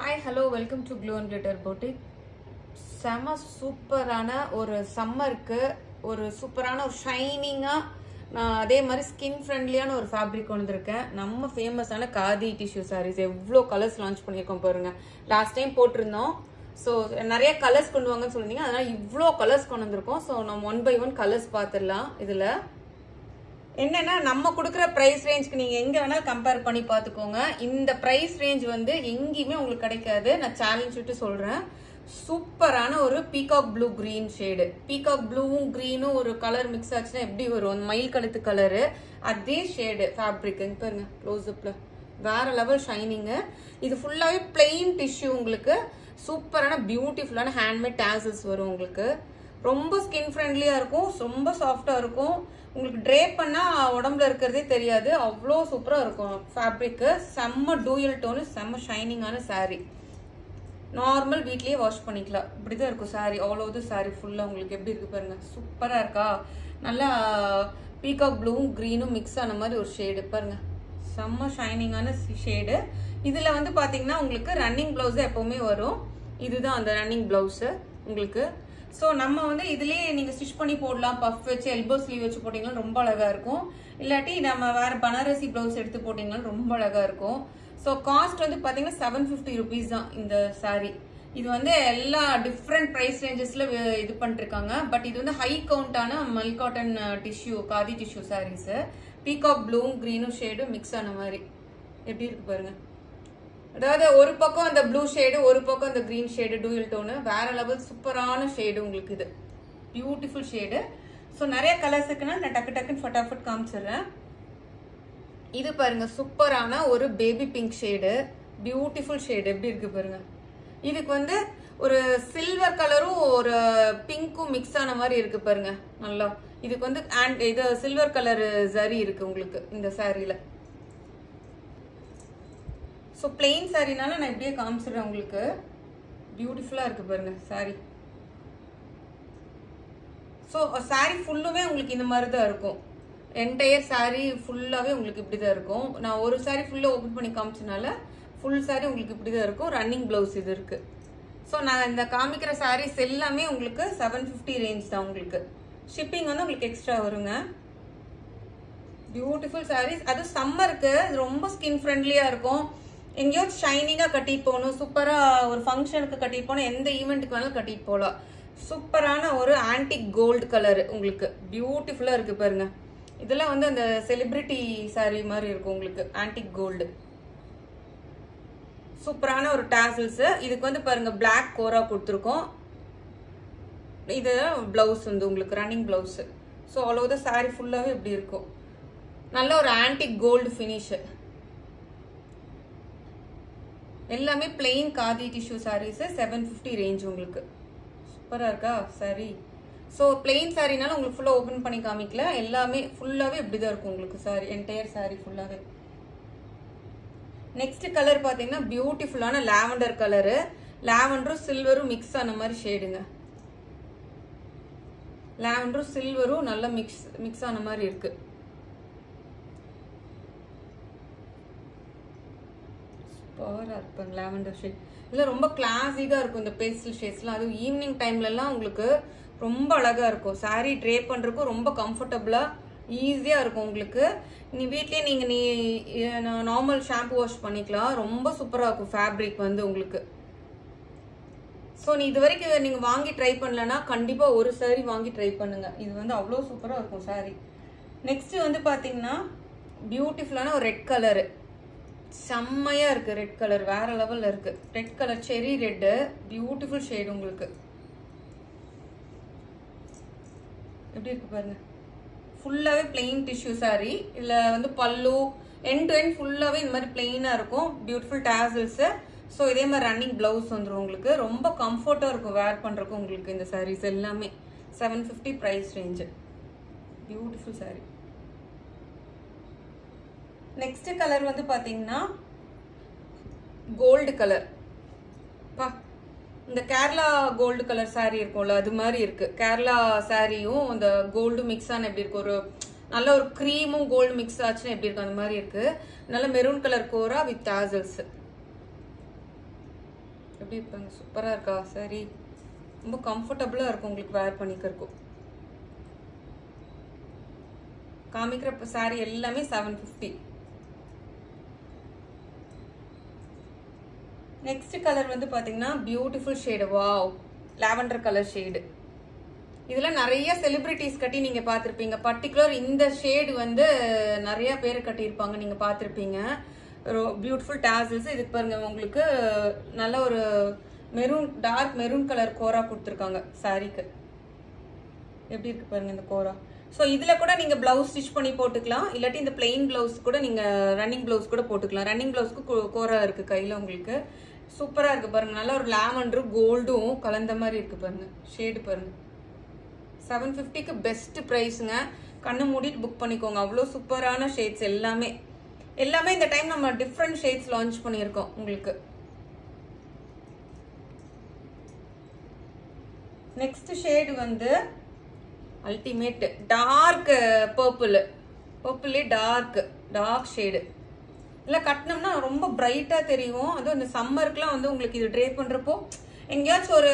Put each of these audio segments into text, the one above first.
Hi, hello, welcome to Glow and Glitter Boutique. செம சூப்பரான ஒரு சம்மருக்கு ஒரு சூப்பரான ஒரு ஷைனிங்கா நான் அதே மாதிரி ஸ்கின் ஃப்ரெண்ட்லியான ஒரு ஃபேப்ரிக் வந்திருக்கேன். நம்ம ஃபேமஸான காதி டிஷ்யூ சாரீஸ் எவ்வளோ கலர்ஸ் லான்ச் பண்ணியிருக்கோம் பாருங்க. லாஸ்ட் டைம் போட்டிருந்தோம். ஸோ நிறைய கலர்ஸ் கொண்டு வாங்கன்னு சொல்லியிருந்தீங்க, அதனால இவ்வளோ கலர்ஸ் கொண்டு வந்திருக்கோம். ஸோ நம்ம 1 by 1 கலர்ஸ் பார்த்துடலாம். இதில் என்னன்னா நம்ம கொடுக்குற பிரைஸ் ரேஞ்சுக்கு நீங்க எங்க வேணாலும் கம்பேர் பண்ணி பாத்துக்கோங்க. இந்த பிரைஸ் ரேஞ்ச் வந்து எங்கேயுமே உங்களுக்கு கிடைக்காது. நான் சேலஞ்ச் விட்டு சொல்றேன். சூப்பரான ஒரு peacock blue green shade. Peacock ப்ளூவும் கிரீனும் ஒரு கலர் மிக்ஸ் ஆச்சுன்னா எப்படி வரும்? மயில் கழுத்து கலரு அதே ஷேடு ஃபேப்ரிக் பாருங்க. க்ளோஸ் அப்ல வேற லெவல் ஷைனிங். இது ஃபுல்லாவே பிளெயின் டிஷ்யூ. உங்களுக்கு சூப்பரான பியூட்டிஃபுல்லான ஹேண்ட்மேட் டேசல்ஸ் வரும். உங்களுக்கு ரொம்ப ஸ்கின் ஃப்ரெண்ட்லியா இருக்கும், ரொம்ப சாஃப்டா இருக்கும். உங்களுக்கு ட்ரேப் பண்ணா உடம்புல இருக்கிறதே தெரியாது, அவ்வளோ சூப்பரா இருக்கும் ஃபேப்ரிக். செம்ம டூயல் டோனு, செம்ம ஷைனிங்கான சாரீ. நார்மல் வீட்லயே வாஷ் பண்ணிக்கலாம். இப்படிதான் இருக்கும் சாரீ. ஆல் ஓவர் சாரீ ஃபுல்லா உங்களுக்கு எப்படி இருக்கு பாருங்க. சூப்பரா இருக்கா? நல்லா பீகாக் ப்ளூவும் கிரீனும் மிக்ஸ் ஆன மாதிரி ஒரு ஷேடு பாருங்க. செம்ம ஷைனிங்கான ஷேடு. இதுல வந்து பாத்தீங்கன்னா உங்களுக்கு ரன்னிங் பிளவுஸ் எப்பவுமே வரும். இதுதான் அந்த ரன்னிங் பிளவுஸ் உங்களுக்கு. ஸோ நம்ம வந்து இதுலயே நீங்க ஸ்டிச் பண்ணி போடலாம். பஃப் வச்சு எல்போ ஸ்லீவ் வச்சு போட்டீங்கன்னா ரொம்ப அழகா இருக்கும். இல்லாட்டி நம்ம வேற பனாரசி பிளவுஸ் எடுத்து போட்டீங்கன்னா ரொம்ப அழகா இருக்கும். ஸோ காஸ்ட் வந்து பாத்தீங்கன்னா 750 rupees தான் இந்த சாரீ. இது வந்து எல்லா டிஃப்ரெண்ட் பிரைஸ் ரேஞ்சஸ்ல இது பண்ணிருக்காங்க. பட் இது வந்து ஹை கவுண்டான மல் cotton tissue, khadi tissue saris. Peacock ப்ளூவும் கிரீனும் ஷேடும் மிக்ஸ் ஆன மாதிரி எப்படி இருக்கு பாருங்க. அதாவது ஒரு பக்கம் அந்த ப்ளூ ஷேடு, ஒரு பக்கம் அந்த கிரீன் ஷேடு, டூயல் டோனு, வேற லெவல் சூப்பரான ஷேடு உங்களுக்கு. இது பியூட்டிஃபுல் ஷேடு. ஸோ நிறைய கலர்ஸ் இருக்குன்னா நான் டக்குன்னு ஃபட்டாஃபட் காமிச்சிடுறேன். இது பாருங்க, சூப்பரான ஒரு baby pink shade, beautiful shade எப்படி இருக்கு பாருங்க. இதுக்கு வந்து ஒரு சில்வர் கலரும் ஒரு பிங்க்கும் மிக்ஸ் ஆன மாதிரி இருக்கு பாருங்க. நல்லா இதுக்கு வந்து இது சில்வர் கலர் ஜரி இருக்கு உங்களுக்கு இந்த சாரீல. ஸோ பிளெயின் சாரீனால நான் இப்படியே காமிச்சிடுறேன் உங்களுக்கு. பியூட்டிஃபுல்லா இருக்கு பாருங்க சாரீ. ஸோ சாரீ ஃபுல்லுமே உங்களுக்கு இந்த மாதிரி தான் இருக்கும். என்டையர் சாரீ ஃபுல்லாவே உங்களுக்கு இப்படிதான் இருக்கும். நான் ஒரு சாரீ ஃபுல்லா ஓபன் பண்ணி காமிச்சனால ஃபுல் சாரீ உங்களுக்கு இப்படிதான் இருக்கும். ரன்னிங் பிளவுஸ் இது இருக்கு. ஸோ நான் இந்த காமிக்கிற சாரீஸ் எல்லாமே உங்களுக்கு 750 ரேஞ்ச் தான். உங்களுக்கு ஷிப்பிங் வந்து உங்களுக்கு எக்ஸ்ட்ரா வருங்க. பியூட்டிஃபுல் சாரீஸ். அது சம்மருக்கு ரொம்ப ஸ்கின் ஃப்ரெண்ட்லியா இருக்கும். எங்கேயோ ஷைனிங்கா கட்டிட்டு போகணும், சூப்பரா ஒரு ஃபங்க்ஷனுக்கு கட்டிட்டு போகணும், எந்த ஈவெண்ட்டுக்கு வேணாலும் கட்டிட்டு போகலாம். சூப்பரான ஒரு ஆன்டிக் கோல்டு கலர் உங்களுக்கு பியூட்டிஃபுல்லா இருக்கு பாருங்க. இதெல்லாம் வந்து அந்த செலிபிரிட்டி சாரீ மாதிரி இருக்கும் உங்களுக்கு. ஆன்டிக் கோல்டு சூப்பரான ஒரு டாசல்ஸ். இதுக்கு வந்து பாருங்க பிளாக் கோரா கொடுத்துருக்கோம். இது பிளவுஸ் வந்து உங்களுக்கு running blouse. So all over sari ஃபுல்லாவே இப்படி இருக்கும். நல்ல ஒரு ஆன்டிக் கோல்டு ஃபினிஷ். எல்லாமே plain khadi tissue saris. 750 range உங்களுக்கு. சூப்பரா இருக்கா சாரி? ஸோ பிளெயின் சாரினால உங்களுக்கு ஃபுல்லா ஓபன் பண்ணி காமிக்கல. எல்லாமே ஃபுல்லாவே இப்படிதான் இருக்கும் உங்களுக்கு சாரி. என்டையர் சாரி ஃபுல்லாவே. நெக்ஸ்ட் கலர் பாத்தீங்கன்னா பியூட்டிஃபுல்லான லாவெண்டர் கலரு. லாவெண்டரும் சில்வரும் மிக்ஸ் ஆன மாதிரி ஷேடுங்க. லாவெண்டரும் சில்வரும் நல்லா மிக்ஸ் ஆன மாதிரி இருக்கு. லாவெண்டர் ஷேட் இல்ல ரொம்ப கிளாசிக்கா இருக்கும் இந்த பேஸ்டல் ஷேட்ஸ்லாம். அது ஈவினிங் டைம்ல எல்லாம் உங்களுக்கு ரொம்ப அழகா இருக்கும். சாரி ட்ரேப் பண்றதுக்கும் ரொம்ப கம்ஃபர்டபுளா ஈஸியா இருக்கும் உங்களுக்கு. நீ வீட்லயே நீங்க நார்மல் ஷாம்பு வாஷ் பண்ணிக்கலாம். ரொம்ப சூப்பரா இருக்கும் ஃபேப்ரிக் வந்து உங்களுக்கு. ஸோ நீ இது வரைக்கும் நீங்க வாங்கி ட்ரை பண்ணலன்னா கண்டிப்பா ஒரு சாரி வாங்கி ட்ரை பண்ணுங்க. இது வந்து அவ்வளோ சூப்பரா இருக்கும் சாரி. நெக்ஸ்ட் வந்து பாத்தீங்கன்னா பியூட்டிஃபுல்லான ஒரு ரெட் கலரு. செம்மையா இருக்கு. ரெட் கலர் வேற லெவல்ல இருக்கு. ரெட் கலர் செரி ரெட், பியூட்டிஃபுல் ஷேட் உங்களுக்கு. எப்படி இருக்கு பாருங்க. ஃபுல்லாவே பிளெயின் டிஷ்யூ சாரி. இதுல வந்து பல்லு எண்ட் டு எண்ட் ஃபுல்லாவே இந்த மாதிரி பிளெயினா இருக்கும். Beautiful tassels. ஸோ இதே மாதிரி ரன்னிங் பிளவுஸ் வந்துடும் உங்களுக்கு. ரொம்ப கம்ஃபர்ட்டா இருக்கும் வேர் பண்றதுக்கு உங்களுக்கு. இந்த சாரீஸ் எல்லாமே 750 price range. Beautiful sari. Next colour வந்து பாத்தீங்கன்னா கோல்டு கலர். இந்த கேரளா கோல்டு கலர் சாரி இருக்கும்ல, அது மாதிரி இருக்கு. கேரளா சாரியும் இந்த கோல்டு மிக்ஸ் ஆன எப்படி இருக்கு, ஒரு நல்ல ஒரு கிரீமும் கோல்டு மிக்ஸ் ஆச்சுன்னா எப்படி இருக்கு அந்த மாதிரி இருக்கு. நல்ல maroon colour kora with tassels. எப்படி இருப்பாங்க, சூப்பராக இருக்கா சரி. ரொம்ப கம்ஃபர்டபுளாக இருக்கும் உங்களுக்கு வேர் பண்ணிக்கிறக்கும். காமிக்கிற சாரி எல்லாமே 750. நெக்ஸ்ட் கலர் வந்து பாத்தீங்கன்னா beautiful shade. Wow, lavender colour shade. இதுல நிறைய செலிபிரிட்டிஸ் கட்டி நீங்க பாத்திருப்பீங்க. பர்டிகுலர் இந்த ஷேடு வந்து நிறைய பேர் கட்டியிருப்பாங்க, நீங்க பாத்திருப்பீங்க. Beautiful tassels. இதுக்கு பாருங்க உங்களுக்கு நல்ல ஒரு மெரூன், டார்க் மெரூன் கலர் கோரா கொடுத்துருக்காங்க சாரிக்கு. எப்படி இருக்கு பாருங்க இந்த கோரா. ஸோ இதுல கூட நீங்க பிளவுஸ் ஸ்டிச் பண்ணி போட்டுக்கலாம், இல்லாட்டி இந்த பிளெயின் பிளவுஸ் கூட நீங்க ரன்னிங் பிளவுஸ் கூட போட்டுக்கலாம். ரன்னிங் பிளவுஸ்க்கு கோரா இருக்கு கையில உங்களுக்கு. சூப்பரா இருக்கு பாருங்க. நல்ல ஒரு லாவெண்டரும் கோல்டும் கலந்த மாதிரி இருக்கு பாருங்க. ஷேடு பாருங்க. 750க்கு பெஸ்ட் பிரைஸ்ங்க. கண்ணு மூடிட்டு புக் பண்ணிக்கோங்க. அவ்வளோ சூப்பரான ஷேட்ஸ் எல்லாமே. எல்லாமே இந்த டைம் நம்ம டிஃப்ரெண்ட் ஷேட்ஸ் லான்ச் பண்ணியிருக்கோம் உங்களுக்கு. நெக்ஸ்ட் ஷேடு வந்து அல்டிமேட் டார்க் பர்பிள். பர்பிளே டார்க் ஷேடு. இல்லை கட்டினோம்னா ரொம்ப பிரைட்டா தெரியும். அதுவும் இந்த சம்மருக்குலாம் வந்து உங்களுக்கு இது ட்ரே பண்றப்போ எங்கேயாச்சும் ஒரு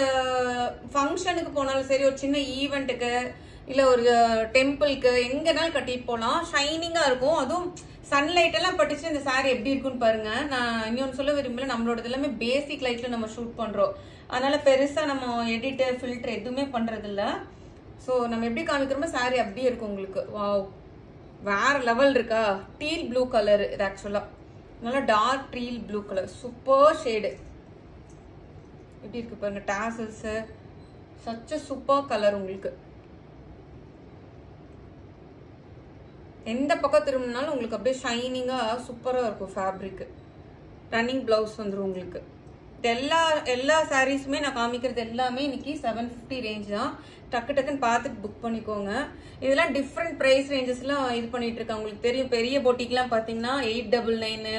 ஃபங்க்ஷனுக்கு போனாலும் சரி, ஒரு சின்ன ஈவெண்ட்டுக்கு இல்ல ஒரு டெம்பிளுக்கு எங்கனாலும் கட்டிட்டு போகலாம். ஷைனிங்கா இருக்கும். அதுவும் சன்லைட் எல்லாம் பட்டுச்சு இந்த சாரி எப்படி இருக்குன்னு பாருங்க. நான் இன்னொன்னு சொல்ல விரும்பல, நம்மளோட எல்லாமே பேசிக் லைட்ல நம்ம ஷூட் பண்றோம். அதனால பெருசா நம்ம எடிட் ஃபில்டர் எதுவுமே பண்றது இல்ல. ஸோ நம்ம எப்படி காமிக்கிறோமோ சாரி அப்படியே இருக்கும் உங்களுக்கு. வாவ், வேற லெவல் இருக்கா. டீல் ப்ளூ கலர் இது. ஆக்சுவலா நல்லா dark teal blue colour. Super shade. எப்படி இருக்கு பாருங்க டாசல்ஸ். சச்ச சூப்பர் கலர் உங்களுக்கு. எந்த பக்கம் திரும்பினாலும் உங்களுக்கு அப்படியே ஷைனிங்கா சூப்பரா இருக்கும் ஃபேப்ரிக். ரன்னிங் பிளவுஸ் வந்துடும் உங்களுக்கு. எல்லா சாரீஸுமே நான் காமிக்கிறது எல்லாமே இன்னைக்கு 750 ரேஞ்ச் தான். டக்குன்னு பார்த்துட்டு புக் பண்ணிக்கோங்க. இதெல்லாம் டிஃப்ரெண்ட் பிரைஸ் ரேஞ்சஸ்லாம் இது பண்ணிட்டு இருக்காங்க. உங்களுக்கு தெரியும் பெரிய பொட்டிக்லாம் பாத்தீங்கன்னா 899,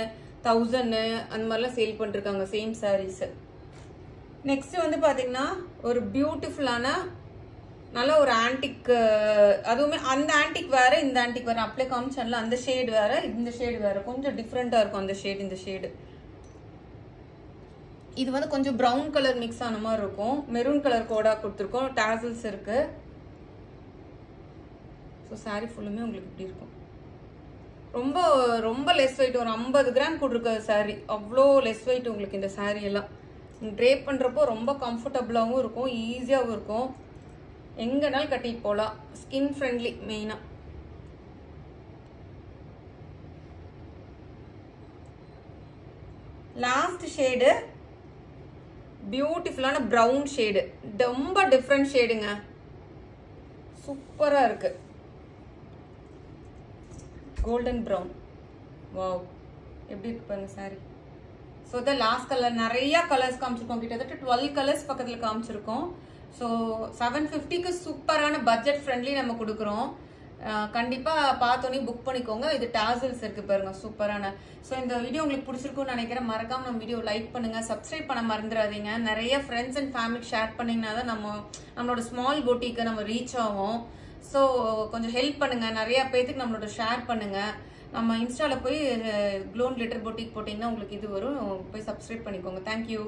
1000 அந்த மாதிரிலாம் சேல் பண்ணிட்டு இருக்காங்க சேம் சாரீஸ். நெக்ஸ்ட் வந்து பாத்தீங்கன்னா ஒரு பியூட்டிஃபுல்லான நல்ல ஒரு ஆன்டிக். அதுவுமே அந்த ஆன்டிக் வேற இந்த ஆன்டிக் வேற. அப்படியே காமிச்சல அந்த ஷேடு வேற இந்த ஷேடு வேற. கொஞ்சம் டிஃப்ரெண்டா இருக்கும் அந்த ஷேடு இந்த ஷேடு. இது வந்து கொஞ்சம் ப்ரௌன் கலர் மிக்ஸ் ஆன மாதிரி இருக்கும். மெரூன் கலர் கோடா கொடுத்துருக்கோம். டாசல்ஸ் இருக்கு. ஸோ சாரி ஃபுல்லுமே உங்களுக்கு இப்படி இருக்கும். ரொம்ப ரொம்ப லெஸ் வெயிட். ஒரு 50 கிராம் கொடுத்துருக்க சாரி. அவ்வளோ லெஸ் வெயிட் உங்களுக்கு இந்த சாரி எல்லாம். ட்ரேப் பண்றப்போ ரொம்ப கம்ஃபர்டபுளாகவும் இருக்கும், ஈஸியாகவும் இருக்கும். எங்கனாலும் கட்டிட்டு போகலாம். ஸ்கின் ஃப்ரெண்ட்லி மெயினா. லாஸ்ட் ஷேடு பியூட்டிஃபுல்லான ப்ரௌன் ஷேடு. ரொம்ப டிஃப்ரெண்ட் ஷேடுங்க. சூப்பரா இருக்கு. Golden brown. வாவ், எப்படி இருக்கு பாருங்க sorry. So the last colour. நிறைய கலர்ஸ் காமிச்சிருக்கோம். கிட்டத்தட்ட 12 கலர்ஸ் பக்கத்தில் காமிச்சிருக்கோம். ஸோ 750க்கு சூப்பரான பட்ஜெட் ஃப்ரெண்ட்லி நம்ம கொடுக்குறோம். கண்டிப்பா பார்த்தோன்னே புக் பண்ணிக்கோங்க. இது டாசல்ஸ் இருக்கு பாருங்க சூப்பரான. ஸோ இந்த வீடியோ உங்களுக்கு பிடிச்சிருக்கும்னு நினைக்கிறேன். மறக்காம நம்ம வீடியோ லைக் பண்ணுங்க, சப்ஸ்கிரைப் பண்ண மறந்துடாதீங்க. நிறைய ஃப்ரெண்ட்ஸ் அண்ட் ஃபேமிலி ஷேர் பண்ணீங்கன்னா தான் நம்மளோட ஸ்மால் பொட்டிக்கு நம்ம ரீச் ஆகும். ஸோ கொஞ்சம் ஹெல்ப் பண்ணுங்க. நிறைய பேருக்கு நம்மளோட ஷேர் பண்ணுங்க. நம்ம இன்ஸ்டால போய் க்ளோன் லிட்டர் பொட்டிக் போட்டீங்கன்னா உங்களுக்கு இது வரும். போய் சப்ஸ்கிரைப் பண்ணிக்கோங்க. தேங்க்யூ.